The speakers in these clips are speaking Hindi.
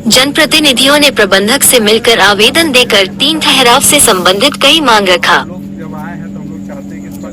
जनप्रतिनिधियों ने प्रबंधक से मिलकर आवेदन देकर 3 ठहराव से संबंधित कई मांग रखा।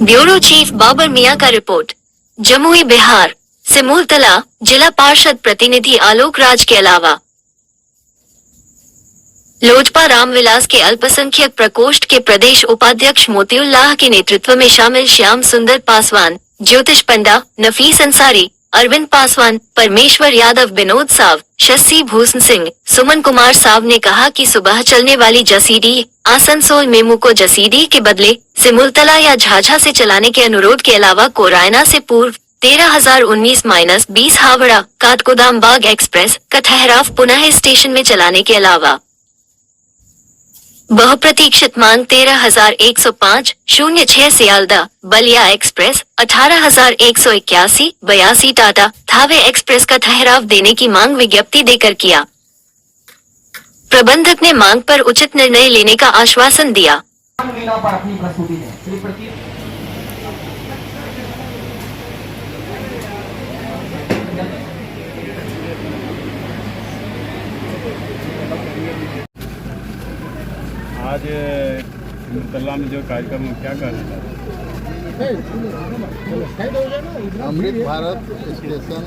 ब्यूरो चीफ बाबर मियां का रिपोर्ट। जमुई बिहार। सिमुलतला जिला पार्षद प्रतिनिधि आलोक राज के अलावा लोजपा रामविलास के अल्पसंख्यक प्रकोष्ठ के प्रदेश उपाध्यक्ष मोतीउल्लाह के नेतृत्व में शामिल श्याम सुंदर पासवान, ज्योतिष पंडा, नफीस अंसारी, अरविंद पासवान, परमेश्वर यादव, विनोद साव, शशि भूषण सिंह, सुमन कुमार साव ने कहा कि सुबह चलने वाली जसीडी आसनसोल मेमू को जसीडी के बदले सिमुलतला या झाझा से चलाने के अनुरोध के अलावा कोरायना से पूर्व 13,019-20 हावड़ा काठगोदाम बाग एक्सप्रेस का ठहराव पुनः स्टेशन में चलाने के अलावा बहुप्रतीक्षित मांग 13,105-06 सियालदा बलिया एक्सप्रेस, 18,181-82 टाटा थावे एक्सप्रेस का ठहराव देने की मांग विज्ञप्ति देकर किया। प्रबंधक ने मांग पर उचित निर्णय लेने का आश्वासन दिया। आज सिमुलतला में जो कार्यक्रम क्या कर रहे हैं? अमृत भारत स्टेशन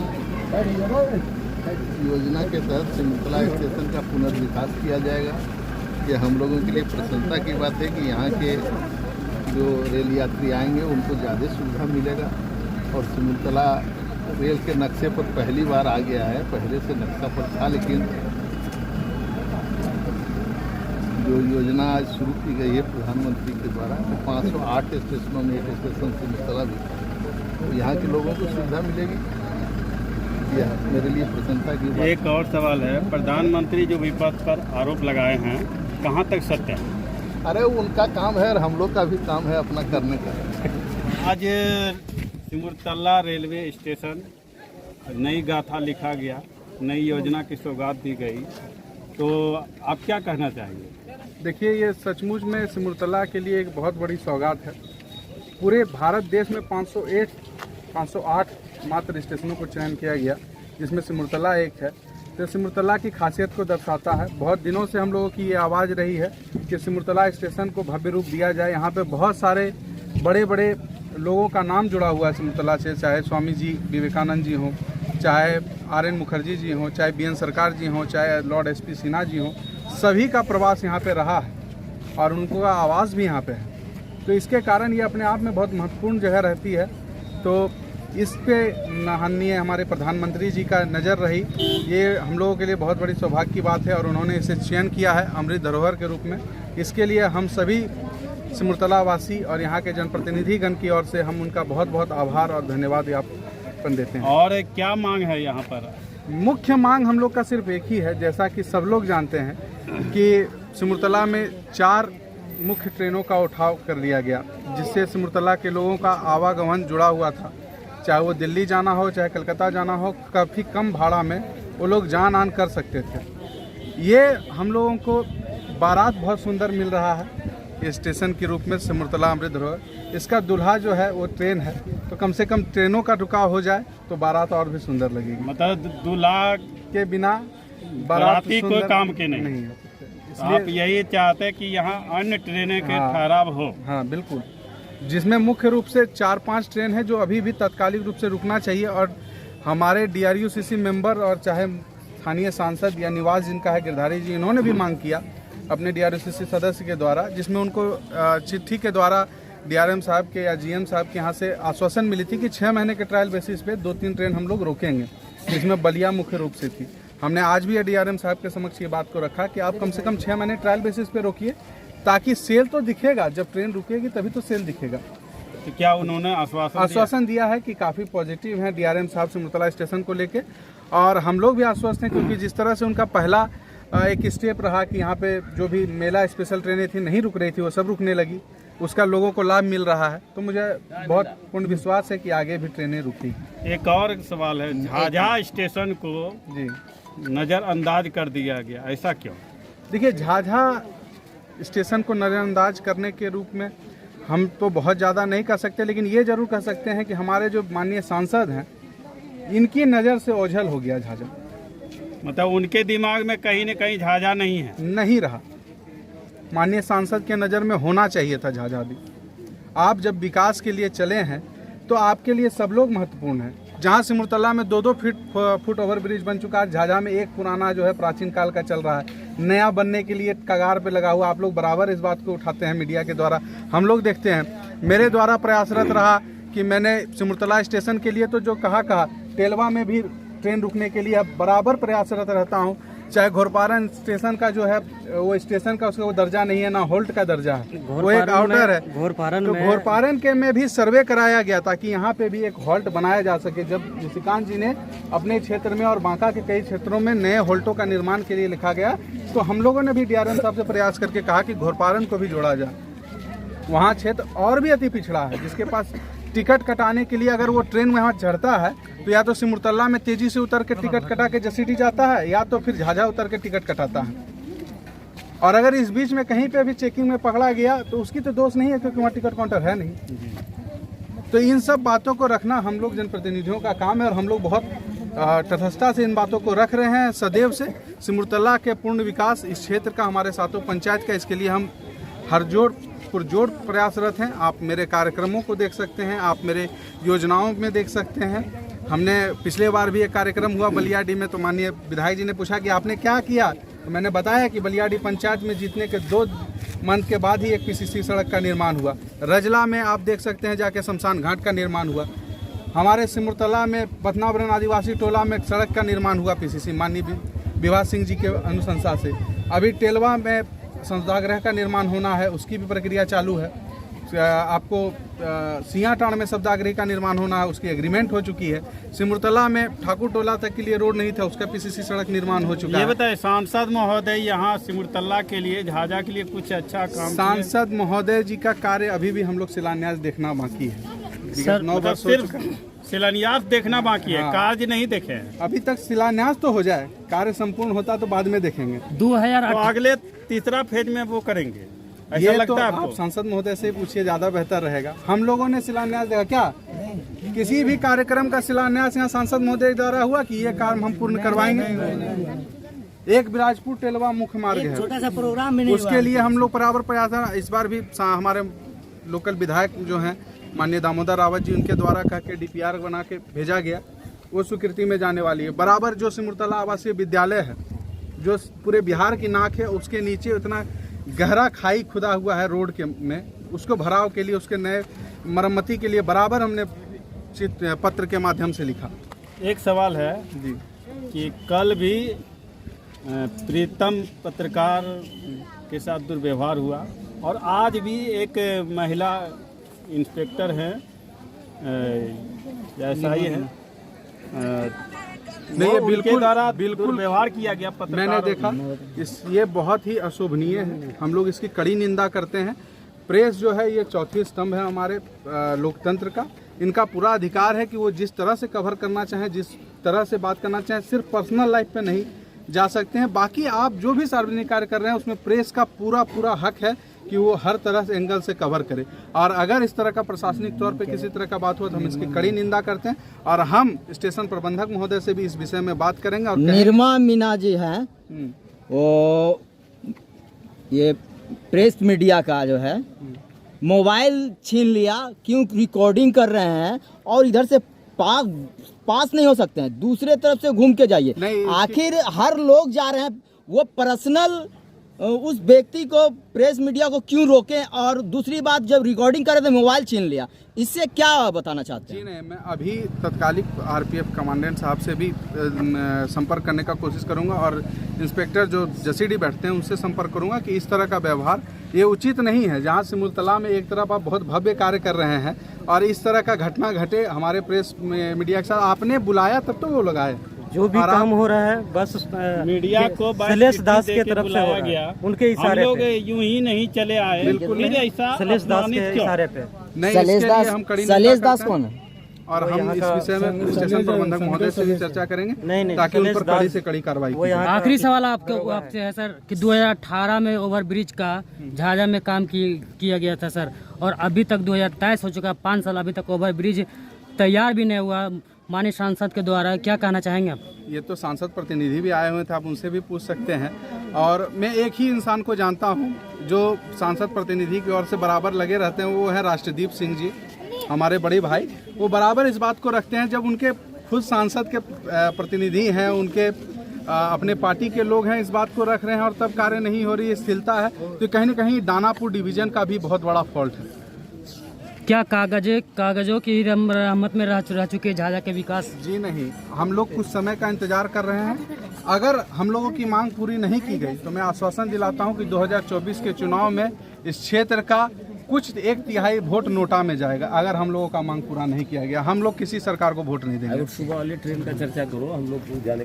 योजना के तहत सिमुलतला स्टेशन का पुनर्विकास किया जाएगा। ये हम लोगों के लिए प्रसन्नता की बात है कि यहाँ के जो रेल यात्री आएंगे उनको ज़्यादा सुविधा मिलेगा और सिमुलतला रेल के नक्शे पर पहली बार आ गया है। पहले से नक्शा पर था, लेकिन जो योजना आज शुरू की गई है प्रधानमंत्री के द्वारा, तो 508 स्टेशनों में एक स्टेशन सिमुलतला भी, तो यहाँ के लोगों को सुविधा मिलेगी। यह मेरे लिए प्रसन्नता की बात। एक और सवाल है, प्रधानमंत्री जो विपक्ष पर आरोप लगाए हैं, कहाँ तक सत्य है? अरे उनका काम है और हम लोग का भी काम है अपना करने का। आज सिमुलतला रेलवे स्टेशन नई गाथा लिखा गया, नई योजना की सौगात दी गई, तो आप क्या कहना चाहेंगे? देखिए, ये सचमुच में सिमुलतला के लिए एक बहुत बड़ी सौगात है। पूरे भारत देश में 508 मात्र स्टेशनों को चयन किया गया, जिसमें सिमुलतला एक है। तो सिमुलतला की खासियत को दर्शाता है। बहुत दिनों से हम लोगों की ये आवाज़ रही है कि सिमुलतला स्टेशन को भव्य रूप दिया जाए। यहाँ पे बहुत सारे बड़े बड़े लोगों का नाम जुड़ा हुआ है सिमुलतला से, चाहे स्वामी जी विवेकानंद जी हों, चाहे RN मुखर्जी जी हों, चाहे BN सरकार जी हों, चाहे लॉर्ड SP सिन्हा जी हों, सभी का प्रवास यहाँ पे रहा है और उनको का आवाज़ भी यहाँ पे है। तो इसके कारण ये अपने आप में बहुत महत्वपूर्ण जगह रहती है। तो इस पे माननीय हमारे प्रधानमंत्री जी का नज़र रही, ये हम लोगों के लिए बहुत बड़ी सौभाग्य की बात है और उन्होंने इसे चयन किया है अमृत धरोहर के रूप में। इसके लिए हम सभी सिमुलतला वासी और यहाँ के जनप्रतिनिधिगण की ओर से हम उनका बहुत बहुत आभार और धन्यवाद ज्ञापन देते हैं। और क्या मांग है यहाँ पर? मुख्य मांग हम लोग का सिर्फ एक ही है, जैसा कि सब लोग जानते हैं कि सिमुलतला में 4 मुख्य ट्रेनों का उठाव कर लिया गया, जिससे सिमुलतला के लोगों का आवागमन जुड़ा हुआ था। चाहे वो दिल्ली जाना हो, चाहे कलकत्ता जाना हो, काफ़ी कम भाड़ा में वो लोग जान आन कर सकते थे। ये हम लोगों को बारात बहुत सुंदर मिल रहा है स्टेशन के रूप में सिमुलतला अमृत धरोहर। इसका दूल्हा जो है वो ट्रेन है, तो कम से कम ट्रेनों का रुकाव हो जाए तो बारात और भी सुंदर लगेगी। मतलब दूल्हा के बिना बाराती कोई काम के नहीं है। आप यही चाहते हैं कि यहाँ अन्य ट्रेनें के ठहराव हो? हाँ बिल्कुल, जिसमें मुख्य रूप से 4-5 ट्रेन है जो अभी भी तात्कालिक रूप से रुकना चाहिए। और हमारे DRUCC मेंबर और चाहे स्थानीय सांसद या निवास जिनका है गिरधारी जी, इन्होंने भी मांग किया अपने DRUCC सदस्य के द्वारा, जिसमें उनको चिट्ठी के द्वारा DRM साहब के या GM साहब के यहाँ से आश्वासन मिली थी कि 6 महीने के ट्रायल बेसिस पे 2-3 ट्रेन हम लोग रोकेंगे, जिसमें बलिया मुख्य रूप से थी। हमने आज भी DRM साहब के समक्ष ये बात को रखा कि आप कम से कम 6 महीने ट्रायल बेसिस पे रोकिए, ताकि सेल तो दिखेगा। जब ट्रेन रुकेगी तभी तो सेल दिखेगा। तो क्या उन्होंने आश्वासन दिया है कि काफ़ी पॉजिटिव है DRM साहब सिमुलतला स्टेशन को लेके, और हम लोग भी आश्वस्त हैं, क्योंकि जिस तरह से उनका पहला एक स्टेप रहा कि यहाँ पे जो भी मेला स्पेशल ट्रेनें थी नहीं रुक रही थी, वो सब रुकने लगी, उसका लोगों को लाभ मिल रहा है। तो मुझे बहुत पूर्ण विश्वास है कि आगे भी ट्रेनें रुकी। एक और सवाल है, झाझा स्टेशन को जी नज़रअंदाज कर दिया गया, ऐसा क्यों? देखिए, झाझा स्टेशन को नज़रअंदाज करने के रूप में हम तो बहुत ज़्यादा नहीं कर सकते, लेकिन ये ज़रूर कह सकते हैं कि हमारे जो माननीय सांसद हैं, इनकी नज़र से ओझल हो गया झाझा। मतलब उनके दिमाग में कहीं न कहीं झाझा नहीं है। नहीं रहा। माननीय सांसद के नज़र में होना चाहिए था झाझा भी। आप जब विकास के लिए चले हैं तो आपके लिए सब लोग महत्वपूर्ण हैं। जहाँ सिमुरतला में 2-2 फुट ओवर ब्रिज बन चुका है, झाझा में एक पुराना जो है प्राचीन काल का चल रहा है, नया बनने के लिए कगार पे लगा हुआ। आप लोग बराबर इस बात को उठाते हैं मीडिया के द्वारा, हम लोग देखते हैं। मेरे द्वारा प्रयासरत रहा कि मैंने सिमुरतला स्टेशन के लिए तो जो कहा टेलवा में भी ट्रेन रुकने के लिए बराबर प्रयासरत रहता हूँ। चाहे घोरपारन स्टेशन का जो है वो स्टेशन का उसका वो दर्जा नहीं है, ना होल्ट का दर्जा है, वो एक आउटर है। घोरपारन के में भी सर्वे कराया गया ताकि यहाँ पे भी एक होल्ट बनाया जा सके। जब निशिकांत जी ने अपने क्षेत्र में और बांका के कई क्षेत्रों में नए होल्टों का निर्माण के लिए लिखा गया, तो हम लोगों ने भी डीआरएम साहब से प्रयास करके कहा कि घोरपारन को भी जोड़ा जाए। वहाँ क्षेत्र और भी अति पिछड़ा है, जिसके पास टिकट कटाने के लिए अगर वो ट्रेन वहाँ चढ़ता है तो या तो सिमुरतला में तेजी से उतर के टिकट कटा के जसीडी जाता है, या तो फिर झाझा उतर के टिकट कटाता है। और अगर इस बीच में कहीं पे भी चेकिंग में पकड़ा गया तो उसकी तो दोष नहीं है, क्योंकि वहाँ टिकट काउंटर है नहीं। तो इन सब बातों को रखना हम लोग जनप्रतिनिधियों का काम है, और हम लोग बहुत तटस्थता से इन बातों को रख रहे हैं सदैव से। सिमुरतला के पूर्ण विकास इस क्षेत्र का, हमारे सातों पंचायत का, इसके लिए हम हर पुरजोर प्रयासरत हैं। आप मेरे कार्यक्रमों को देख सकते हैं, आप मेरे योजनाओं में देख सकते हैं। हमने पिछले बार भी एक कार्यक्रम हुआ बलियाडी में, तो माननीय विधायक जी ने पूछा कि आपने क्या किया, तो मैंने बताया कि बलियाडी पंचायत में जीतने के 2 मंथ के बाद ही एक पीसीसी सड़क का निर्माण हुआ। रजला में आप देख सकते हैं जाके शमशान घाट का निर्माण हुआ। हमारे सिमुरतला में बथनावरन आदिवासी टोला में सड़क का निर्माण हुआ पीसीसी माननीय विभा सिंह जी के अनुशंसा से। अभी टेलवा में संसदागृह का निर्माण होना है, उसकी भी प्रक्रिया चालू है। आपको सियाटाण में शब्दागृह का निर्माण होना है, उसकी एग्रीमेंट हो चुकी है। सिमुरतला में ठाकुर टोला तक के लिए रोड नहीं था, उसका पीसीसी सड़क निर्माण हो चुका है। ये बताए सांसद महोदय यहाँ सिमुरतला के लिए, झाझा के लिए कुछ अच्छा काम? सांसद महोदय जी का कार्य अभी भी हम लोग शिलान्यास देखना बाकी है सर। 9 वर्ष सिर्फ शिलान्यास देखना बाकी है, कार्य नहीं देखे हैं अभी तक। शिलान्यास तो हो जाए, कार्य संपूर्ण होता तो बाद में देखेंगे। 2008 तो अगले तीसरा फेज में वो करेंगे, ऐसा लगता है आपको? आप सांसद महोदय से पूछिए, ज्यादा बेहतर रहेगा। हम लोगों ने शिलान्यास देखा क्या? किसी भी कार्यक्रम का शिलान्यास यहाँ सांसद महोदय द्वारा हुआ कि ये काम हम पूर्ण करवाएंगे? एक बिलासपुर टेलवा मुख्य मार्ग है, छोटा सा प्रोग्राम में नहीं उसके लिए हम लोग बराबर प्रयास। इस बार भी हमारे लोकल विधायक जो हैं माननीय दामोदर रावत जी, उनके द्वारा कह के डीपीआर बना के भेजा गया, वो स्वीकृति में जाने वाली है। बराबर जो सिमुरतला आवासीय विद्यालय है, जो पूरे बिहार की नाक है, उसके नीचे इतना गहरा खाई खुदा हुआ है रोड के में, उसको भराव के लिए, उसके नए मरम्मती के लिए बराबर हमने पत्र के माध्यम से लिखा। एक सवाल है जी कि कल भी प्रीतम पत्रकार के साथ दुर्व्यवहार हुआ, और आज भी एक महिला इंस्पेक्टर हैं, ऐसा ही है, नहीं, ये बिल्कुल व्यवहार किया गया पत्रकार। मैंने देखा ये बहुत ही अशोभनीय है, हम लोग इसकी कड़ी निंदा करते हैं। प्रेस जो है ये चौथी स्तंभ है हमारे लोकतंत्र का। इनका पूरा अधिकार है कि वो जिस तरह से कवर करना चाहें, जिस तरह से बात करना चाहें, सिर्फ पर्सनल लाइफ पे नहीं जा सकते हैं। बाकी आप जो भी सार्वजनिक कार्य कर रहे हैं उसमें प्रेस का पूरा हक है कि वो हर तरह से एंगल से कवर करे, और अगर इस तरह का प्रशासनिक तौर पे किसी तरह का बात हो तो हम इसकी कड़ी निंदा करते हैं, और हम स्टेशन प्रबंधक महोदय से भी इस विषय में बात करेंगे। और निर्मा मीना जी हैं, वो ये प्रेस मीडिया का जो है मोबाइल छीन लिया, क्यों रिकॉर्डिंग कर रहे हैं, और इधर से पास नहीं हो सकते हैं, दूसरे तरफ से घूम के जाइए। आखिर हर लोग जा रहे हैं, वो पर्सनल उस व्यक्ति को, प्रेस मीडिया को क्यों रोकें? और दूसरी बात, जब रिकॉर्डिंग कर रहे थे मोबाइल छीन लिया, इससे क्या बताना चाहते हैं? जी नहीं, मैं अभी तत्कालिक आरपीएफ कमांडेंट साहब से भी संपर्क करने का कोशिश करूंगा, और इंस्पेक्टर जो जसीडी बैठते हैं उनसे संपर्क करूंगा कि इस तरह का व्यवहार ये उचित नहीं है। जहां सिमुरतला में एक तरफ आप बहुत भव्य कार्य कर रहे हैं और इस तरह का घटना घटे हमारे प्रेस मीडिया के साथ, आपने बुलाया तब तो वो लगाए। जो भी काम हो रहा है बस मीडिया को सलेश दास के तरफ से हो गया, उनके इशारे हम लोग पे। यूं ही नहीं चले आए, बिल्कुल फिर ऐसा सलेश दास के इशारे पे। नहीं, इसके लिए हम कड़ी सलेश दास कौन है? और हम इस विषय में स्टेशन प्रबंधक महोदय से भी चर्चा करेंगे, नहीं, ताकि उन पर कड़ी से कड़ी कार्रवाई की जाए। आखिरी सवाल आपसे है सर कि 2018 में ओवरब्रिज का झाझा में काम किया गया था सर, और अभी तक 2023 हो चुका, 5 साल अभी तक ओवरब्रिज तैयार भी नहीं हुआ। माननीय सांसद के द्वारा, क्या कहना चाहेंगे आप? ये तो सांसद प्रतिनिधि भी आए हुए थे, आप उनसे भी पूछ सकते हैं। और मैं एक ही इंसान को जानता हूँ जो सांसद प्रतिनिधि की ओर से बराबर लगे रहते हैं, वो है राष्ट्रदीप सिंह जी, हमारे बड़े भाई। वो बराबर इस बात को रखते हैं, जब उनके खुद सांसद के प्रतिनिधि हैं, उनके अपने पार्टी के लोग हैं, इस बात को रख रहे हैं और तब कार्य नहीं हो रही, स्थिरता है, तो कहीं ना कहीं दानापुर डिवीजन का भी बहुत बड़ा फॉल्ट है। क्या कागजों की रहमत में रह चुके झाझा के विकास? जी नहीं, हम लोग कुछ समय का इंतजार कर रहे हैं। अगर हम लोगों की मांग पूरी नहीं की गई तो मैं आश्वासन दिलाता हूं कि 2024 के चुनाव में इस क्षेत्र का कुछ 1/3 वोट नोटा में जाएगा। अगर हम लोगों का मांग पूरा नहीं किया गया, हम लोग किसी सरकार को वोट नहीं देंगे। सुबह वाली ट्रेन का चर्चा करो, हम लोग जाने